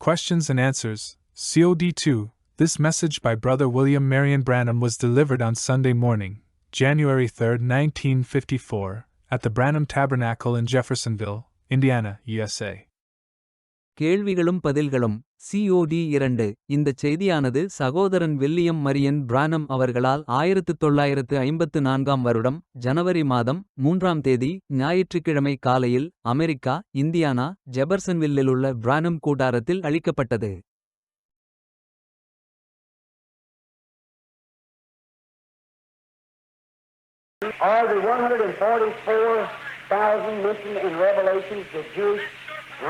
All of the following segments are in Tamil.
Questions and Answers, COD 2. This message by Brother William Marion Branham was delivered on Sunday morning, January 3, 1954, at the Branham Tabernacle in Jeffersonville, Indiana, USA. கேள்விகளும் பதில்களும் COD 2. இந்தச் செய்தியானது சகோதரன் வில்லியம் மரியன் பிரானம் அவர்களால் 1954 வருடம் ஜனவரி மாதம் 3ஆம் தேதி ஞாயிற்றுக்கிழமை காலையில் அமெரிக்கா, இந்தியானா, ஜெபர்சன்வில்லிலுள்ள பிரானம் கூடாரத்தில் அளிக்கப்பட்டது. Are the 144,000 mentioned in Revelations the Jewish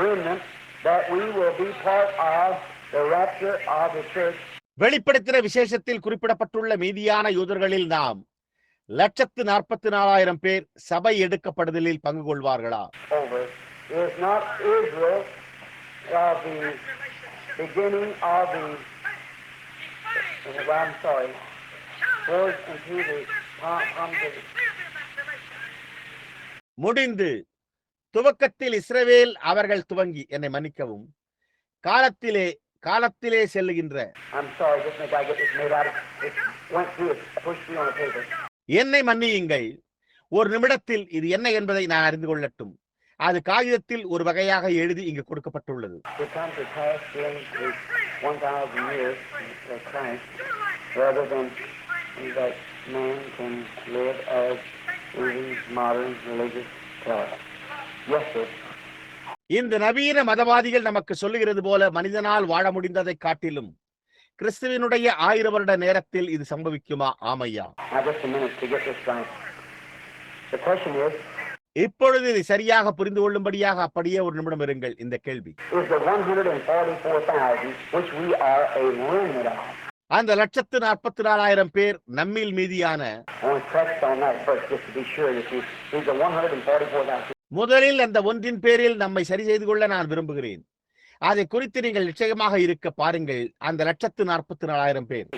remnant that we will be part of the rapture of the church? வெளிப்படுத்தின விசேஷத்தில் குறிப்பிடப்பட்டுள்ள மீதியான யூதர்களில் நாம் 144,000 பேர் சபை எடுக்கப்படுதலில் பங்கு கொள்வார்களா? Over is not Israel of the beginning of the I'm sorry towards into the முடிந்து துவக்கத்தில் இஸ்ரவேல் அவர்கள் துவங்கி என்னை மன்னிக்கவும் காலத்திலே செல்லுகின்ற என்னை மன்னியுங்கள். ஒரு நிமிடத்தில் இது என்ன என்பதை நான் அறிந்து கொள்ளட்டும். அது காகிதத்தில் ஒரு வகையாக எழுதி இங்கு கொடுக்கப்பட்டுள்ளது. That man can live as these modern religious yes sir. இந்த நவீன மதவாதிகள் நமக்கு சொல்லுகிறது போல மனிதனால் வாழ முடிந்ததை காட்டிலும் கிறிஸ்துவினுடைய 1000 வருட நேரத்தில் இது சம்பவிக்குமா? ஆமையா. இப்பொழுது இது சரியாக புரிந்து கொள்ளும்படியாக அப்படியே ஒரு நிமிடம் இருங்கள். இந்த கேள்வி அந்த 144,000 பேர் நம்மில் மீதியான முதலில் அந்த ஒன்றின் பேரில் நம்மை சரி செய்து கொள்ள நான் விரும்புகிறேன். அதை குறித்து நீங்கள் நிச்சயமாக இருக்க பாருங்கள். அந்த 144,000 பேர்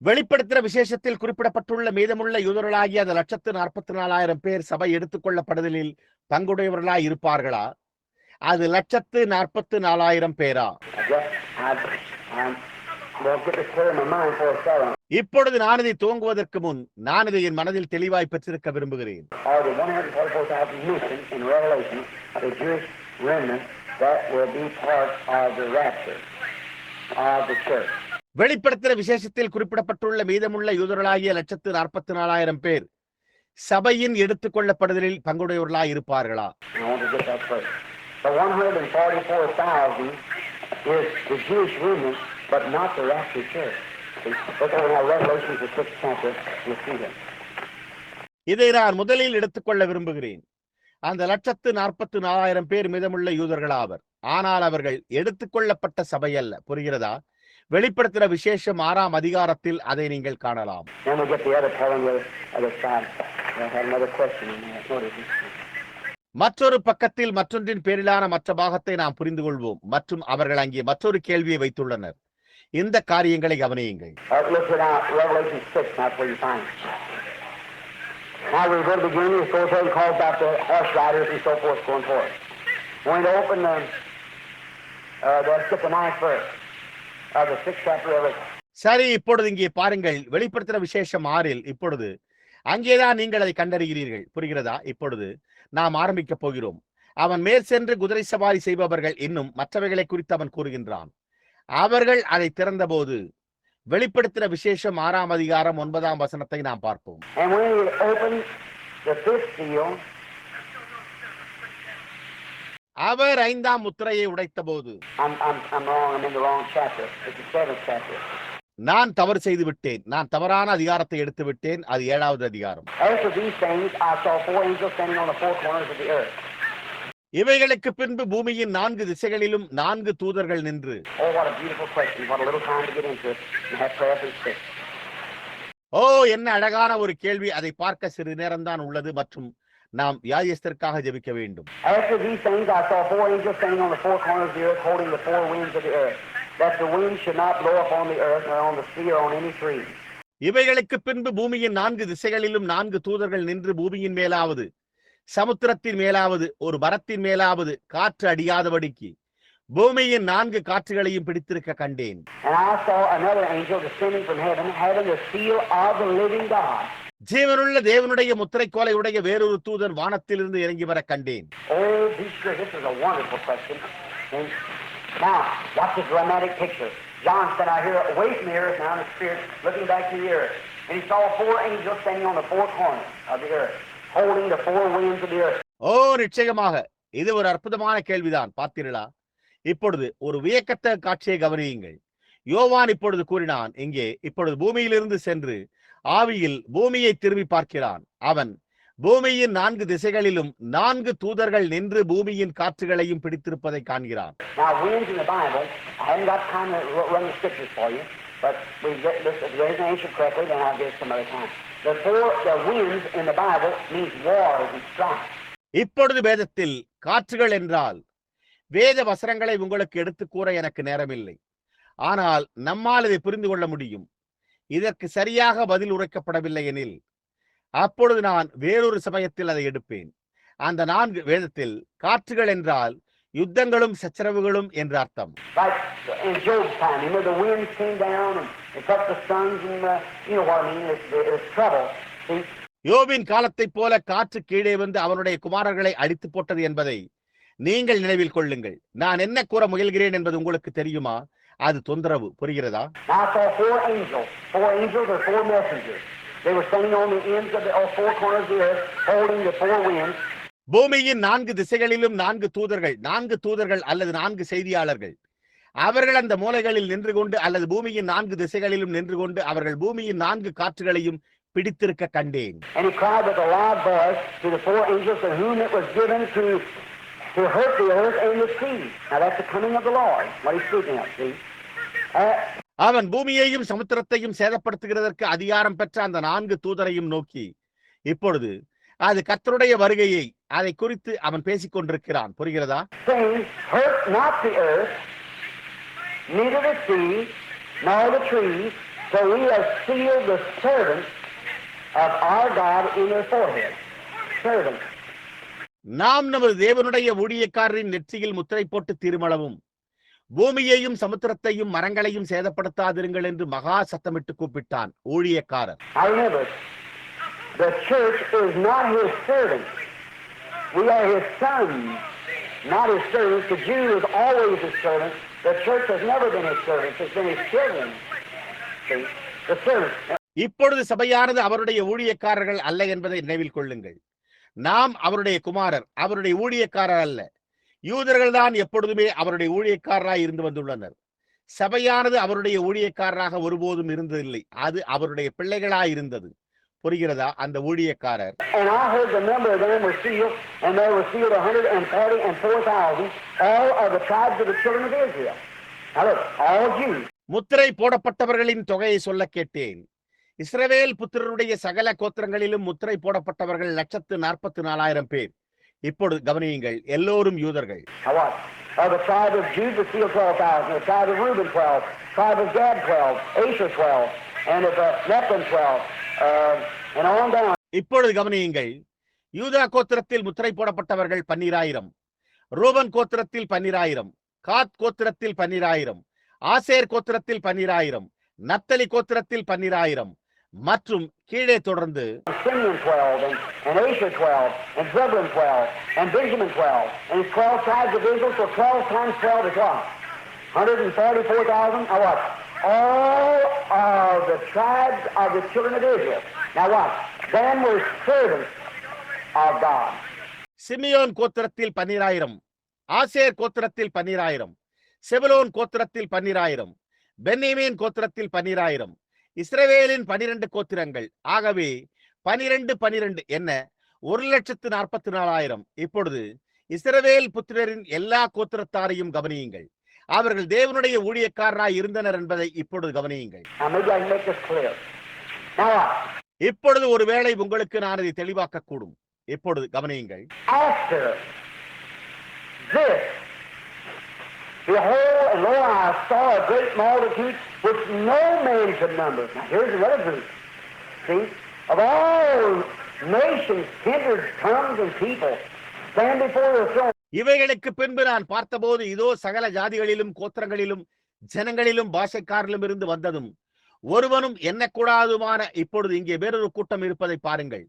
வெளிப்படுத்தின விசேஷத்தில் குறிப்பிடப்பட்டுள்ள மீதமுள்ள யூதர்களாகிய அந்த 144,000 பேர் சபை எடுத்துக் கொள்ளப்படுதலில் பங்குடையவர்களாய் இருப்பார்களா? அது 144,000 பேரா? இப்பொழுது நான் இதை துவங்குவதற்கு முன் நான் இதை என் மனதில் தெளிவாய் பெற்றிருக்க விரும்புகிறேன். வெளிப்படுத்தின விசேஷத்தில் குறிப்பிடப்பட்டுள்ள மீதமுள்ள யூதர்களாகிய 144,000 பேர் சபையின் எடுத்துக் கொள்ளப்படுதலில் பங்குடையவர்களாய் இருப்பார்களா? இதை நான் முதலில் எடுத்துக்கொள்ள விரும்புகிறேன். அந்த 144,000 பேர் மீதமுள்ள யூதர்களாவர். ஆனால் அவர்கள் எடுத்துக்கொள்ளப்பட்ட சபை அல்ல. புரிகிறதா? வெளிப்படுத்தின விசேஷம் 6ஆம் அதிகாரத்தில் அதை நீங்கள் காணலாம். மற்றொரு பக்கத்தில் மற்றொன்றின் பேரிலான மற்ற பாகத்தை நாம் புரிந்து கொள்வோம். மற்றும் அவர்கள் அங்கே மற்றொரு கேள்வியை வைத்துள்ளனர். இந்த காரியங்களை கவனியுங்கள். சரி, இப்பொழுது இங்கே பாருங்கள். வெளிப்படுத்தின விசேஷம் 6இல் இப்பொழுது அங்கேதான் நீங்கள் அதை கண்டறிகிறீர்கள். புரிகிறதா? இப்பொழுது நாம் ஆரம்பிக்க போகிறோம். அவன் மேல் சென்று குதிரை சவாரி செய்பவர்கள் இன்னும் மற்றவைகளை குறித்து அவன் கூறுகின்றான். அவர்கள் அதை திறந்த போது வெளிப்படுத்தின விசேஷம் 6ஆம் அதிகாரம் 9ஆம் வசனத்தை நாம் பார்ப்போம். அவர் 5ஆம் முத்திரையை உடைத்த போது நான் தவறு செய்து விட்டேன். நான் தவறான அதிகாரத்தை எடுத்து விட்டேன். அது 7வது அதிகாரம். இவைகளுக்கு பின்பு பூமியின் 4 திசைகளிலும் 4 தூதர்கள் நின்று ஓ, என்ன அழகான ஒரு கேள்வி. அதை பார்க்க சிறிது நேரம்தான் உள்ளது மற்றும் நாம் வியாதியஸ்தருக்காக ஜெபிக்க வேண்டும். After these things I saw 4 angels standing on the 4 corners of the earth, holding the 4 winds of the earth, that the wind should not blow upon the earth, nor on the sea, or on any tree. இவைகளுக்கு பின்பு பூமியின் 4 திசைகளிலும் 4 தூதர்கள் நின்று பூமியின் மேலாவது சமுத்திரத்தின் மேலாவது ஒரு மரத்தின் மேலாவது காற்று அடியாதபடிக்கு பூமியின் 4 காற்றுகளையும் பிடித்திருக்க கண்டேன். And I saw another angel descending from heaven, having the seal of the living God. ஜீவனுள்ள தேவனுடைய முத்திரைக்கோலை உடைய வேறொரு தூதன் வானத்திலிருந்து இறங்கி வர கண்டேன். Oh, be sure this is a wonderful question. And now, watch this dramatic picture. John said, I hear away from the earth now in the spirit, looking back to the earth. And he saw 4 angels standing on the 4 corners of the earth, holding the 4 winds of the earth. ஓ, நிச்சயமாக இது ஒரு அற்புதமான கேள்விதான். பார்த்தீர்களா? இப்பொழுது ஒரு வியக்கத்தக்க காட்சியை கவனியுங்கள். யோவான் இப்பொழுது கூறினான், இங்கே இப்பொழுது பூமியிலிருந்து சென்று ஆவியில் பூமியை திரும்பி பார்க்கிறான். அவன் பூமியின் 4 திசைகளிலும் 4 தூதர்கள் நின்று பூமியின் காற்றுகளையும் பிடித்திருப்பதை காண்கிறான். Now, winds in the Bible, I haven't got time to run the scriptures for you, but we get this, if there isn't answered correctly, then I'll get it some other time. The winds in the Bible means wars and strife. இப்பொழுது வேதத்தில் காற்றுகள் என்றால் வேத வசனங்களை உங்களுக்கு எடுத்து கூற எனக்கு நேரமில்லை. ஆனால் நம்மால் இதை புரிந்து கொள்ள முடியும். இதற்கு சரியாக பதில் உரைக்கப்படவில்லை எனில் அப்பொழுது நான் வேறொரு சமயத்தில் அதை எடுப்பேன். அந்த 4 வேதத்தில் காற்றுகள் என்றால் யுத்தங்களும் சச்சரவுகளும் என்று அர்த்தம். Like in Job's time, you know, the winds came down and it took the sons and you know what I mean, it's trouble. See? யோபின் காலத்தைப் போல காற்று கீழே வந்து அவனுடைய குமாரர்களை அடித்து போட்டது என்பதை நீங்கள் நினைவில் கொள்ளுங்கள். நான் என்ன கூற முயல்கிறேன் என்பது உங்களுக்கு தெரியுமா? அது தொந்தரவு. புரிகிறதா? Now I saw 4 angels. 4 angels or 4 messengers. They were standing on the ends of the 4 corners of the earth, holding the 4 winds. பூமியின் 4 திசைகளிலும் 4 தூதர்கள், 4 தூதர்கள் அல்லது 4 செய்தியாளர்கள். அவர்கள் அந்த மூலைகளில் நின்று கொண்டு அல்லது பூமியின் 4 திசைகளிலும் நின்று கொண்டு அவர்கள் பூமியின் 4 காற்றுகளையும் பிடித்திருக்க கண்டேன். And he cried with a loud voice to the 4 angels to whom it was given to hurt the earth and the sea. Now that's the coming of the Lord. What he's speaking of, see? அவன் பூமியையும் சமுத்திரத்தையும் சேதப்படுத்துகிறதற்கு அதிகாரம் பெற்ற அந்த 4 தூதரையும் நோக்கி இப்பொழுது அது கர்த்தருடைய வருகையை அதை குறித்து அவன் பேசிக் கொண்டிருக்கிறான். புரிகிறதா? Saying, hurt not the earth, neither the sea, nor the trees, so we have sealed the servants of our God in their forehead. Servants. நாம் நமது தேவனுடைய ஊழியக்காரரின் நெற்றியில் முத்திரை போட்டு தீர்மளவும் பூமியையும் சமுத்திரத்தையும் மரங்களையும் சேதப்படுத்தாதிருங்கள் என்று மகா சத்தமிட்டு கூப்பிட்டான் ஊழியக்காரர். I remember, the church is not his servants. We are his sons, not his servants. The Jew is always his servant. The church has never been his servants. It's been his children. See? The servants. இப்பொழுது சபையானது அவருடைய ஊழியக்காரர்கள் அல்ல என்பதை நினைவில் கொள்ளுங்கள். நாம் அவருடைய குமாரர், அவருடைய ஊழியக்காரர் அல்ல. யூதர்கள் தான் எப்பொழுதுமே அவருடைய ஊழியக்காரராய் இருந்து வந்துள்ளனர். சபையானது அவருடைய ஊழியக்காரராக ஒருபோதும் இருந்ததில்லை. அது அவருடைய பிள்ளைகளாய் இருந்தது. புரிகிறதா? அந்த ஊழியக்காரர். And I heard the number of them were sealed, and there were sealed 144,000, all of the tribes of the children of Israel. Now look, all Jews. முத்திரை போடப்பட்டவர்களின் தொகையை சொல்ல கேட்டேன். இஸ்ரவேல் புத்திரருடைய சகல கோத்திரங்களிலும் முத்திரை போடப்பட்டவர்கள் 144,000 பேர். இப்பொழுது கவனியுங்கள், எல்லோரும் யூதர்கள். Now what? Of the tribe of Judah sealed 12,000, the tribe of Reuben 12, tribe of Gad 12, Asher 12, and of Nephilim 12, and on down. இப்பொழுது கவனியுங்கள், யூதா கோத்திரத்தில் முத்திரை போடப்பட்டவர்கள் 12,000, ரூபன் கோத்திரத்தில் 12,000, காத் கோத்திரத்தில் 12,000, ஆசேர் கோத்திரத்தில் 12,000, நப்தலி கோத்திரத்தில் 12,000 மற்றும் கீழே தொடர்ந்து Simeon 12, and Asher 12, and Zebulun 12, and Benjamin 12, and 12 tribes of Israel, so 12 times 12 is what? 144,000, or what? All of the tribes of the children of Israel. Now what? Them were servants of God. Simeon கோத்திரத்தில் 12,000, ஆசேர் கோத்திரத்தில் 12,000, செபுலோன் கோத்திரத்தில் 12,000, பென்யமீன் கோத்திரத்தில் 12,000, இஸ்ரவேலின் 12 கோத்திரங்கள். ஆகவே 12 என்ன 1,44,000. இப்பொழுது இஸ்ரவேல் புத்திரரின் எல்லா கோத்திரத்தாரையும் கவனியுங்கள். அவர்கள் தேவனுடைய ஊழியக்காரராய் இருந்தனர் என்பதை இப்பொழுது கவனியுங்கள். இப்பொழுது ஒருவேளை உங்களுக்கு நான் இதை தெளிவாக்க கூடும். இப்பொழுது கவனியுங்கள். After this, Behold, and lo, I saw a great multitude which no man could number. Now here's another group. See, of all nations, kindred, tongues, and people stand before the throne. இவைகளுக்கு பின்பு நான் பார்த்தபோது இதோ சகல ஜாதிகளிலும் கோத்திரங்களிலும் ஜனங்களிலும் பாஷைக்காரிலும் இருந்து வந்ததும் ஒருவனும் எண்ணக்கூடாதுமான இப்பொழுது இங்கே வேறொரு கூட்டம் இருப்பதை பாருங்கள்.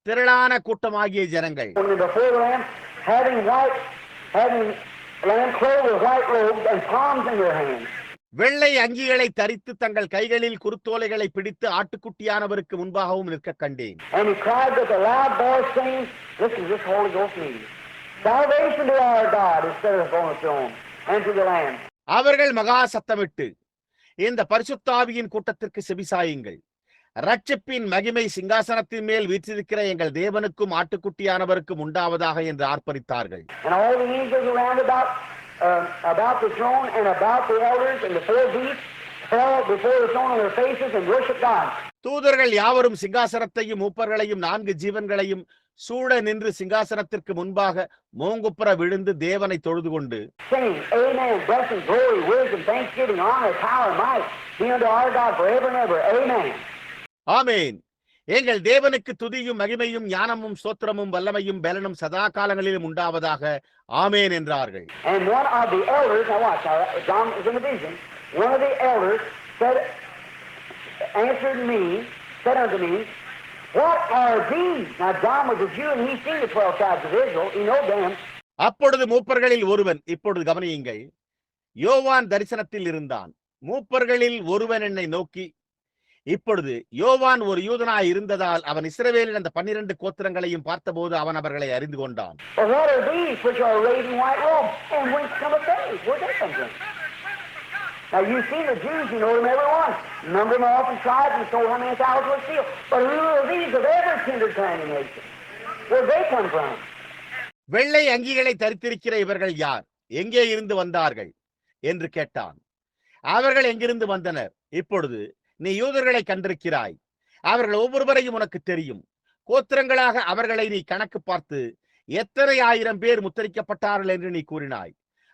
திரளான கூட்டமாகிய ஜனங்கள் Before the Lamb, having lamb clothed with white robes and palms in their hands. வெள்ளை அங்கிகளை தரித்து தங்கள் கைகளில் குருத்தோலைகளை பிடித்து ஆட்டுக்குட்டியானவருக்கு முன்பாகவும் நிற்க கண்டேன். And he cried with a loud voice, saying, listen to this Holy Ghost meeting. Salvation to our God is set upon the throne and to the Lamb. அவர்கள் மகா சத்தமிட்டு இந்த பரிசுத்தாவியின் கூட்டத்திற்கு செவிசாயுங்கள். ரட்சிப்பின் மகிமை சிங்காசனத்தின் மேல் வீற்றிருக்கிற எங்கள் தேவனுக்கும் ஆட்டுக்குட்டியானவருக்கும் உண்டாவதாக என்று ஆர்ப்பரித்தார்கள். And all the angels around about the throne and about the elders and the four beasts fell before the throne on their faces and worshiped God. தூதர்கள் யாவரும் சிங்காசனத்தையும் மூப்பர்களையும் நான்கு ஜீவன்களையும் சூழ நின்று சிங்காசனத்திற்கு முன்பாக மோங்குப்புற விழுந்து தேவனை தொழுது கொண்டு saying, Amen, blessing, glory, wisdom, thanksgiving, honor, power, might be unto our God forever and ever. Amen. ஆமென். எங்கள் தேவனுக்கு துதியும் மகிமையும் ஞானமும் ஸ்தோத்திரமும் வல்லமையும் பலனும் சதா காலங்களிலும் உண்டாவதாக ஆமென் என்றார்கள். And one of the elders, now watch, John is in the vision, one of the elders said unto me, what are these? Now John was a Jew and he seen the 12 tribes of Israel, he know them. அப்பொழுது மூப்பர்களில் ஒருவன், இப்பொழுது கவனியுங்கள், யோவான் தரிசனத்தில் இருந்தான். மூப்பர்களில் ஒருவன் என்னை நோக்கி, இப்பொழுது யோவான் ஒரு யூதனாய் இருந்ததால் அவன் இஸ்ரவேலின் அந்த 12 கோத்திரங்களையும் பார்த்தபோது அவன் அவர்களை அறிந்து கொண்டான். What are these which are arrayed in white robes? And whence cometh they? Where they come from? Now you see the Jews, you know them every one. Number them off in tribes and told how many thousands were sealed. But who are these of every kindred, tongue, and nation? Where they come from? வெள்ளை அங்கிகளை தரித்திருக்கிற இவர்கள் யார்? எங்கே இருந்து வந்தார்கள் என்று கேட்டான். அவர்கள் எங்கிருந்து வந்தனர்? இப்பொழுது நீ யூதர்களை கண்டிருக்கிறாய். அவர்கள் ஒவ்வொருவரையும் உனக்கு தெரியும். கோத்திரங்களாக அவர்களை நீ கணக்கு பார்த்து எத்தனை ஆயிரம் பேர் முத்திரிக்கப்பட்டார்கள் என்று நீ கூறினாய்.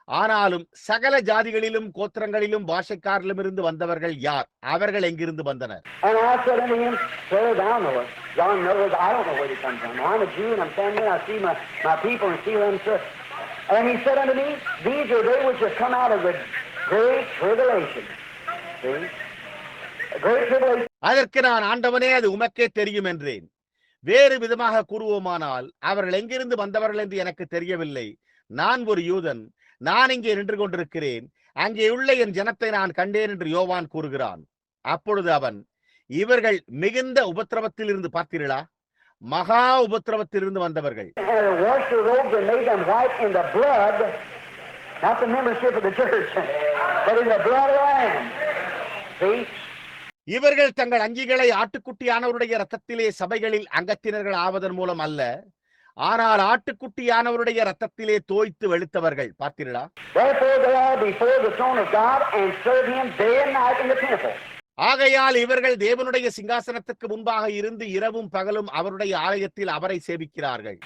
ஆனாலும் சகல ஜாதிகளிலும் கோத்திரங்களிலும் பாஷைக்காரிலும் இருந்து வந்தவர்கள் யார்? அவர்கள் எங்கிருந்து வந்தனர்? And I said unto him, Sir, thou knowest. John knows, I don't know where they come from. I'm a Jew and I'm standing there, I see my people and see them, sir. And he said unto me, these are they which have come out of the great tribulation. See? அதற்கு நான், ஆண்டவனே, அது உமக்கே தெரியும் என்றேன். வேறு விதமாக கூறுவோமானால் அவர்கள் எங்கிருந்து வந்தவர்கள் என்று எனக்கு தெரியவில்லை. நான் ஒரு யூதன், நான் இங்கே நின்று கொண்டிருக்கிறேன். அங்கே உள்ள என் ஜனத்தை நான் கண்டேன் என்று யோவான் கூறுகிறான். அப்பொழுது அவன், இவர்கள் மிகுந்த உபத்திரவத்தில் இருந்து பார்த்தீர்களா? மகா உபத்திரவத்தில் இருந்து வந்தவர்கள். இவர்கள் தங்கள் அங்கிகளை ஆட்டுக்குட்டியானவருடைய ரத்தத்திலே சபைகளில் அங்கத்தினர்கள் ஆவதன் மூலம் அல்ல, ஆனால் ஆட்டுக்குட்டியானவருடைய ரத்தத்திலே தோய்த்து வெளுத்தவர்கள். பார்த்தீர்களா? ஆகையால் இவர்கள் தேவனுடைய சிங்காசனத்துக்கு முன்பாக இருந்து இரவும் பகலும் அவருடைய ஆலயத்தில் அவரை சேவிக்கிறார்கள்.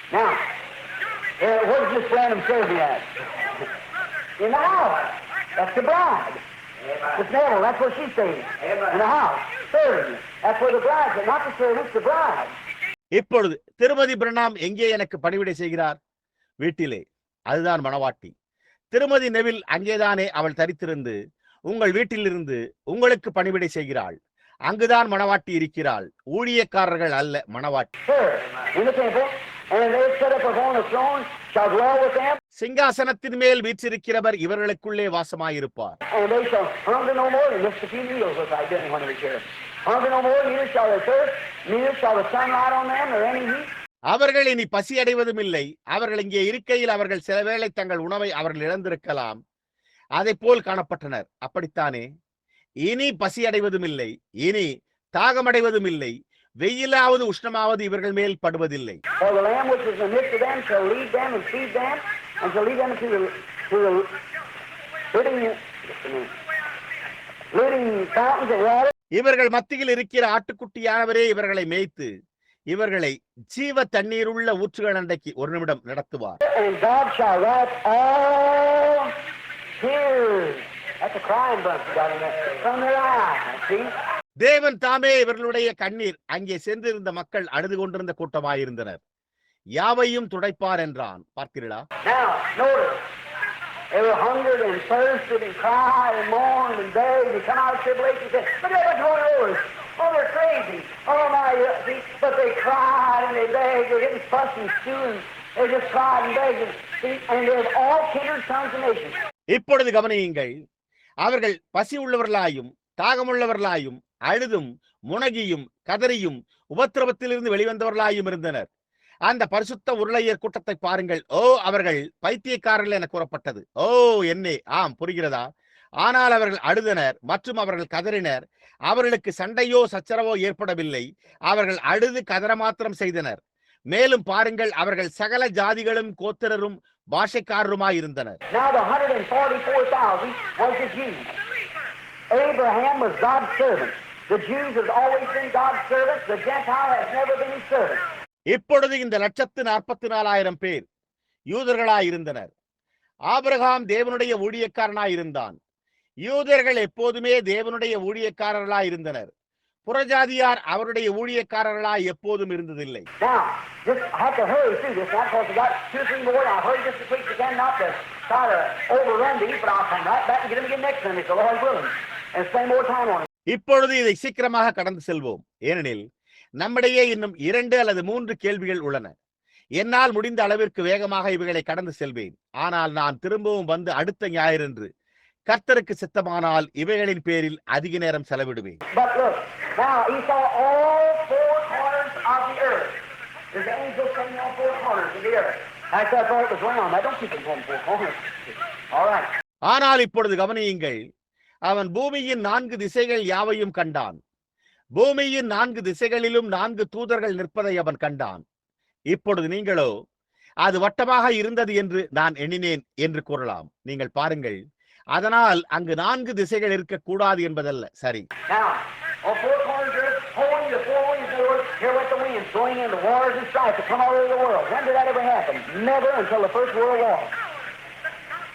It's Neville, that's where she's staying. In the house, serving. That's where the bride's at, not the servants, the bride. இப்பொழுது திருமதி பிரணாம் எங்கே எனக்கு பணிவிடை செய்கிறார்? வீட்டிலே. அதுதான் மணவாட்டி. திருமதி நெவில் அங்கேதானே அவள் தரித்திருந்து உங்கள் வீட்டிலிருந்து உங்களுக்கு பணிவிடை செய்கிறாள். அங்குதான் மணவாட்டி இருக்கிறாள். ஊழியக்காரர்கள் அல்ல, மணவாட்டி. சிங்காசனத்தின் மேல் வீற்றிருக்கிறவர் இவர்களுக்குள்ளே வாசமாயிருப்பார். அவர்கள் இனி பசி அடைவதும் இல்லை. அவர்கள் இங்கே இருக்கையில் அவர்கள் சில வேளை தங்கள் உணவை அவர்கள் இழந்திருக்கலாம். அதை போல் காணப்பட்டனர். அப்படித்தானே? இனி பசி அடைவதும் இல்லை, இனி தாகமடைவதும் இல்லை, வெயிலாவது உஷ்ணமாவது இவர்கள் மேல் படுவதில்லை. இவர்கள் மத்தியில் இருக்கிற ஆட்டுக்குட்டியானவரே இவர்களை மேய்த்து இவர்களை ஜீவ தண்ணீருள்ள ஊற்றுகள் அண்டைக்கு ஒரு நிமிடம் நடத்துவார். tears. That's a crying bunch you got in there. From their eyes, see? தேவன் தாமே இவர்களுடைய கண்ணீர் அங்கே சென்றிருந்த மக்கள் அழுது கொண்டிருந்த கூட்டமாயிருந்தனர். யாவையும் துடைப்பார் என்றான். பார்த்தீர்களா? Now, notice. They were hungered and thirsted and cried and mourned and begged and come out of tribulation and said, look at what's going on. Oh, they're crazy. Oh, my, see? But they cried and they begged. They didn't fuss and stew and they just cried and begged. And, see? And they had all kindred tongues and nations. இப்பொழுது கவனியுங்கள். அவர்கள் பசி உள்ளவர்களாயும் தாகமுள்ளவர்களாயும் அழுதும் முனகியும் கதறியும் உபத்திரவத்திலிருந்து வெளிவந்தவர்களாயும் இருந்தனர். அந்த பரிசுத்த உருளையர் கூட்டத்தை பாருங்கள். ஓ, அவர்கள் பைத்தியக்காரர்கள் என கூறப்பட்டது. ஓ என்னே, ஆம், புரிகிறதா? ஆனால் அவர்கள் அழுதனர் மற்றும் அவர்கள் கதறினர். அவர்களுக்கு சண்டையோ சச்சரவோ ஏற்படவில்லை. அவர்கள் அழுது கதற மாத்திரம் செய்தனர். மேலும் பாருங்கள், அவர்கள் சகல ஜாதிகளும் கோத்திரரும் பாஷைக்காரருமாயிருந்தனர். Now the 144,000 was the Jews. Abraham was God's servant. The Jews has always been God's servants. The Gentile has never been his servant. இப்பொழுது இந்த 144,000 பேர் யூதர்களாயிருந்தனர். ஆபிரகாம் தேவனுடைய ஊழியக்காரனாயிருந்தான். யூதர்கள் எப்போதுமே தேவனுடைய ஊழியக்காரர்களாயிருந்தனர். புறஜாதியார் அவருடைய ஊழியக்காரர்களாய் எப்போதும் இருந்ததில்லை. Now, just I have to hurry through this now because we got 2 or 3 more. I'll hurry just as quick as I can, not to try to overrun these, but I'll come right back and get them again next Sunday, so Lord willing, and spend more time on it. இப்பொழுது இதை சீக்கிரமாக கடந்து செல்வோம். ஏனெனில் நம்மிடையே இன்னும் 2 அல்லது 3 கேள்விகள் உள்ளன. என்னால் முடிந்த அளவிற்கு வேகமாக இவைகளை கடந்து செல்வேன். ஆனால் நான் திரும்பவும் வந்து அடுத்த ஞாயிறன்று கர்த்தருக்கு சித்தமானால் இவைகளின் பேரில் அதிக நேரம் செலவிடுவேன். But look, now he saw all 4 corners of the earth. There's angels coming on 4 corners of the earth. I thought it was round. I don't keep it on 4 corners. All right. ஆனால் இப்பொழுது கவனியுங்கள், அவன் பூமியின் 4 திசைகள் யாவையும் கண்டான். பூமியின் 4 திசைகளிலும் 4 தூதர்கள் நிற்பதை அவன் கண்டான். இப்பொழுது நீங்களோ அது வட்டமாக இருந்தது என்று நான் எண்ணினேன் என்று கூறலாம். நீங்கள் பாருங்கள், அதனால் அங்கு 4 திசைகள் இருக்கக்கூடாது என்பதல்ல. சரி. Now, on 4 corners of earth, holding the 4 winds of the Lord, here went the winds, blowing in the waters and strife to come all over the world. When did that ever happen? Never until the First World War.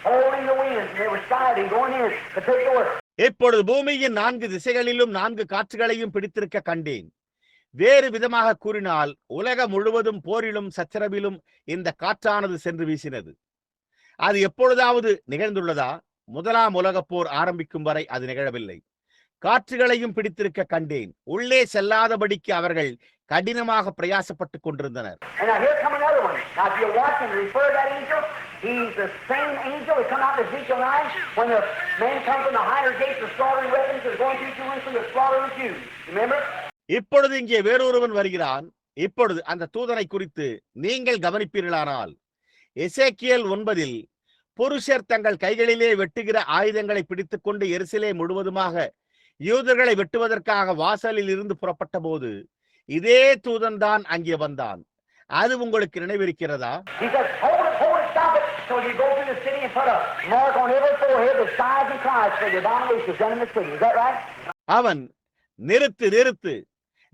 Holding the winds, and they were striving, going in to take the work. இப்பொழுது பூமியின் 4 திசைகளிலும் 4 காற்றுகளையும் பிடித்திருக்க கண்டேன். வேறு விதமாக கூறினால், உலகம் முழுவதும் போரிலும் சச்சரவிலும் இந்த காற்றானது சென்று வீசினது. அது எப்பொழுதாவது நிகழ்ந்துள்ளதா? முதலாம் உலகப் போர் ஆரம்பிக்கும் வரை அது நிகழவில்லை. காற்றுகளையும் பிடித்திருக்க கண்டேன். உள்ளே செல்லாதபடிக்கு அவர்கள் கடினமாக பிரயாசப்பட்டுக் கொண்டிருந்தனர். And now here come another one. Now if you watch and refer to that angel, he's the same angel that come out in Ezekiel 9 when the men come from the higher gates of slaughtering weapons and going through Jerusalem to slaughter the Jews. Remember? இப்பொழுது இங்கே வேறொருவன் வருகிறான். இப்பொழுது அந்த தூதனை குறித்து நீங்கள் கவனிப்பீர்களானால், எசேக்கியேல் 9 புருஷர் தங்கள் கைகளிலே வெட்டுகிற ஆயுதங்களை பிடித்துக் கொண்டு எருசலேம் முழுவதுமாக யூதர்களை வெட்டுவதற்காக வாசலில் இருந்து புறப்பட்ட போது இதே தூதன் தான் அங்கே வந்தான். அது உங்களுக்கு நினைவிருக்கிறதா? He says, hold it, stop it. So you go through the city and put a mark on every forehead with sighs and cries for the abominations done in the city. Is that right? அவன், நிறுத்து,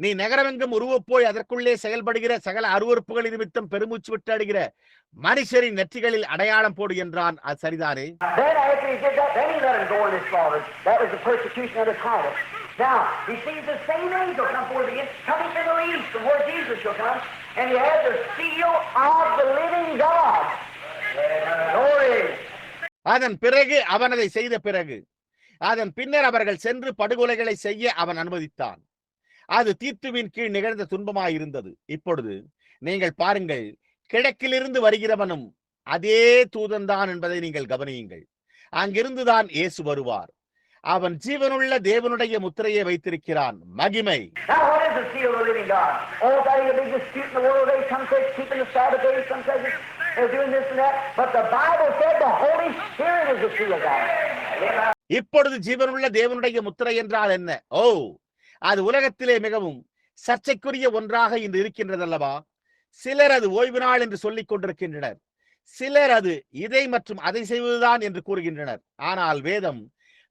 நீ நகரமெங்கும் உருவப்போய் அதற்குள்ளே செயல்படுகிற சகல அருவருப்புகள் நிமித்தம் பெருமூச்சு விட்டு அடிக்கிற மனுஷரின் நெற்றிகளில் அடையாளம் போடு என்றான். அது சரிதானே? Then after he did that, then he let him go in his slaughters. That was the persecution of the Titus. Now, he sees the same angel come forth again, coming from the east, from where Jesus shall come, and he has the seal of the living God. Glory. அதன் பிறகு அவன் அதை செய்த பிறகு அதன் பின்னர் அவர்கள் சென்று படுகொலைகளை செய்ய அவன் அனுமதித்தான். அது தீத்துவின் கீழ் நிகழ்ந்த துன்பமாயிருந்தது. இப்பொழுது நீங்கள் பாருங்கள், கிழக்கிலிருந்து வருகிறவனும் அதே தூதன் தான் என்பதை நீங்கள் கவனியுங்கள். அங்கிருந்துதான் இயேசு வருவார். அவன் ஜீவனுள்ள தேவனுடைய முத்திரையை வைத்திருக்கிறான். மகிமை. Now what is the seal of the living God? Oh, that is a big dispute in the world today. Some say it's keeping the Sabbath day, some say they're doing this and that. But the Bible said the Holy Spirit is the seal of God. இப்பொழுது ஜீவனுள்ள தேவனுடைய முத்திரை என்றால் என்ன? ஓ, அது உலகத்திலே மிகவும் சர்ச்சைக்குரிய ஒன்றாக இன்று இருக்கின்றதல்லவா? சிலர் அது ஓய்வு நாள் என்று சொல்லிக் கொண்டிருக்கின்றனர். சிலர் அது இதை மற்றும் அதை செய்வதுதான் என்று கூறுகின்றனர். ஆனால் வேதம்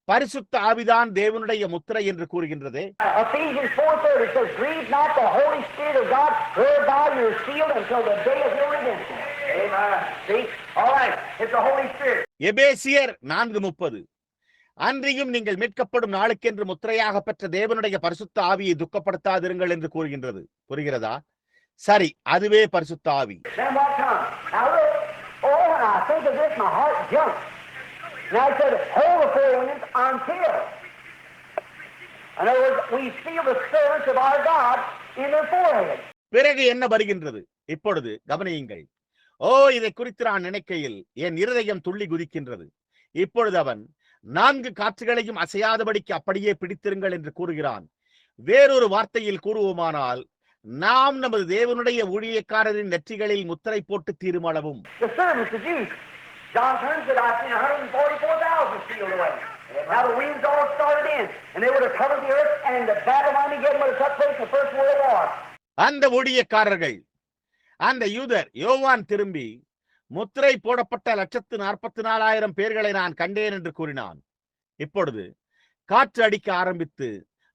பரிசுத்த ஆவிதான் தேவனுடைய முத்திரை என்று கூறுகின்றது. Ephesians 4:30 says, "Grieve not the Holy Spirit of God, whereby you are sealed until the day of your redemption." Amen. See? All right. It's the Holy Spirit. எபேசியர் 4:30. அன்றியும் நீங்கள் மீட்கப்படும் நாளுக்கென்று முத்திரையாக பெற்ற தேவனுடைய பரிசுத்த ஆவியை துக்கப்படுத்தாதிருங்கள் என்று கூறுகின்றது. புரிகிறதா? சரி, அதுவே பரிசுத்த ஆவி. Then what comes? Now look, oh, when I think of this, my heart jumps. Now it said, hold the forewarnings until. In other words, we seal the servants of our God in their forehead. பிறகு என்ன வருகின்றது? இப்பொழுது கவனியுங்கள். ஓ, இதை குறித்து நான் நினைக்கையில் என் இருதயம் துள்ளி குதிக்கின்றது. இப்பொழுது அவன் 4 காற்றுகளையும் அசையாதபடிக்கு அப்படியே பிடித்திருங்கள் என்று கூறுகிறான். வேறொரு வார்த்தையில் கூறுவோமானால், நாம் நமது தேவனுடைய ஊழியக்காரரின் நெற்றிகளில் முத்திரை போட்டு தீருமளவும். The servants, the Jews. John turns it, I've seen 144,000 sealed away. Now the winds all started in, and they would have covered the earth, and the Babylonian would have took place in the First World War. அந்த ஊழியக்காரர்கள், அந்த யூதர் யோவான் திரும்பி முத்திரை போடப்பட்ட 144,000 பேர்களை நான் கண்டேன் என்று கூறினான். இப்பொழுது காற்று அடிக்க ஆரம்பித்து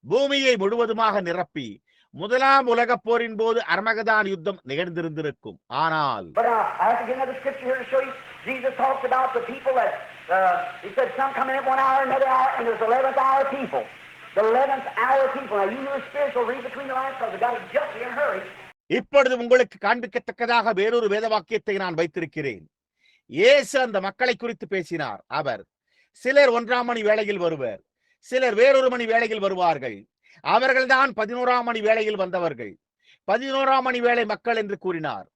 பூமியை முழுவதுமாக நிரப்பி முதலாம் உலகப் போரின் போது அர்மகதான் யுத்தம் நிகழ்ந்திருந்திருக்கும். ஆனால் But I have to get another scripture here to show you. Jesus talked about the people that he said some come in at 1 hour, another hour, and there's 11th hour people. The 11th hour people. Now you who are spiritual, read between the lines because we got to jump here and hurry. இப்பொழுது உங்களுக்கு காண்பிக்கத்தக்கதாக வேறொரு வேத வாக்கியத்தை நான் வைத்திருக்கிறேன். இயேசு அந்த மக்களை குறித்து பேசினார். அவர், சிலர் 1ஆம் மணி வேளையில் வருவர், சிலர் வேறொரு மணி வேளையில் வருவார்கள். அவர்கள்தான் 11ஆம் மணி வேளையில் வந்தவர்கள், 11ஆம் மணி வேளை மக்கள் என்று கூறினார்.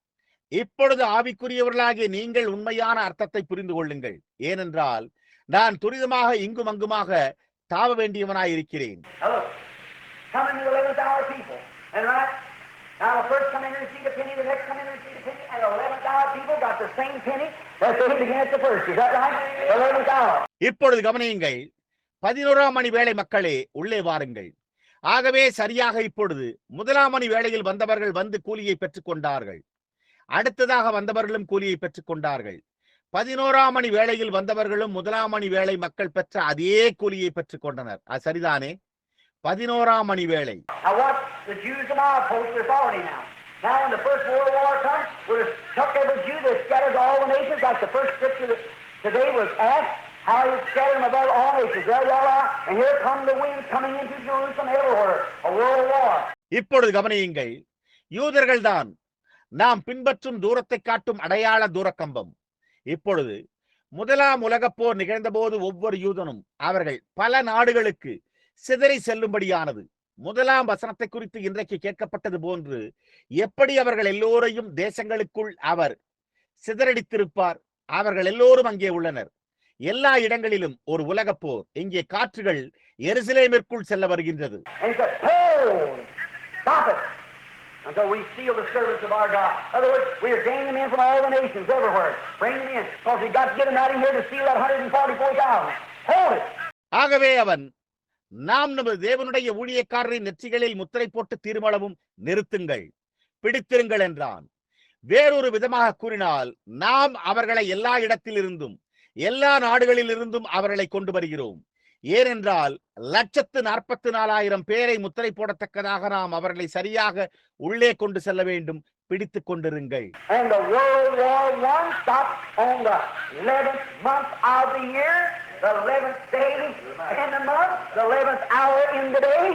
இப்பொழுது ஆவிக்குரியவர்களாகிய நீங்கள் உண்மையான அர்த்தத்தை புரிந்து கொள்ளுங்கள். ஏனென்றால் நான் துரிதமாக இங்கும் அங்குமாக தாவ வேண்டியவனாய் இருக்கிறேன். Now the first come in and receive a penny, the next come in and receive a penny, and the 11th hour people got the same penny that they began at the first. Is that right? The 11th hour. இப்பொழுது கவனியுங்கள். 11ஆம் மணி வேளை மக்களே, உள்ளே வாருங்கள். ஆகவே சரியாக இப்பொழுது 1ஆம் மணி வேளையில் வந்தவர்கள் வந்து கூலியை பெற்றுக் கொண்டார்கள். அடுத்ததாக வந்தவர்களும் கூலியை பெற்றுக் கொண்டார்கள். 11ஆம் மணி வேளையில் வந்தவர்களும் 1ஆம் மணி வேளை மக்கள் பெற்ற அதே கூலியை பெற்றுக் கொண்டனர். அது சரிதானே? 11ஆம் மணி வேளை. Now what the Jews and our post authority now. Now when the First World War comes, we'll tuck every Jew that scatters all the nations, like the first scripture that today was asked, how he scattered them above all nations. There you all are, and here come the winds coming into Jerusalem everywhere. A world war. இப்பொழுது கவனியுங்கள். யூதர்கள் தான் நாம் பின்பற்றும் தூரத்தை காட்டும் அடையாள தூரக்கம்பம். இப்பொழுது 1ஆம் உலகப் போர் நிகழ்ந்தபோது ஒவ்வொரு யூதனும் அவர்கள் பல நாடுகளுக்கு சிதறி செல்லும்படியானது. 1ஆம் வசனத்தை குறித்து இன்றைக்கு கேட்கப்பட்டது போன்று எப்படி அவர்கள் எல்லோரையும் தேசங்களுக்குள் அவர் சிதறடித்திருப்பார். அவர்கள் எல்லோரும் அங்கே உள்ளனர். எல்லா இடங்களிலும் ஒரு உலகப் போர். இங்கே காற்றுகள் எருசலேமிற்குள் செல்ல வருகின்றது. Until we seal the servants of our God. In other words, we are gaining them in from all the nations everywhere. Bring them in. Because we've got to get them out of here to seal that 144,000. Hold it. ஆகவே அவன், நாம் நமது தேவனுடைய ஊழியக்காரரின் நெற்றிகளில் முத்திரை போட்டு தீர்மானமும் நிறுத்துங்கள், பிடித்திருங்கள் என்றான். வேறொரு விதமாக கூறினால், நாம் அவர்களை எல்லா இடத்திலிருந்தும் எல்லா நாடுகளிலிருந்தும் அவர்களை கொண்டு வருகிறோம். ஏனென்றால் 144,000 பேரை முத்திரை போடத்தக்கதாக நாம் அவர்களை சரியாக உள்ளே கொண்டு செல்ல வேண்டும். பிடித்துக் கொண்டிருங்கள். And the World War I stopped on the 11th month of the year, the 11th day in the month, the 11th hour in the day.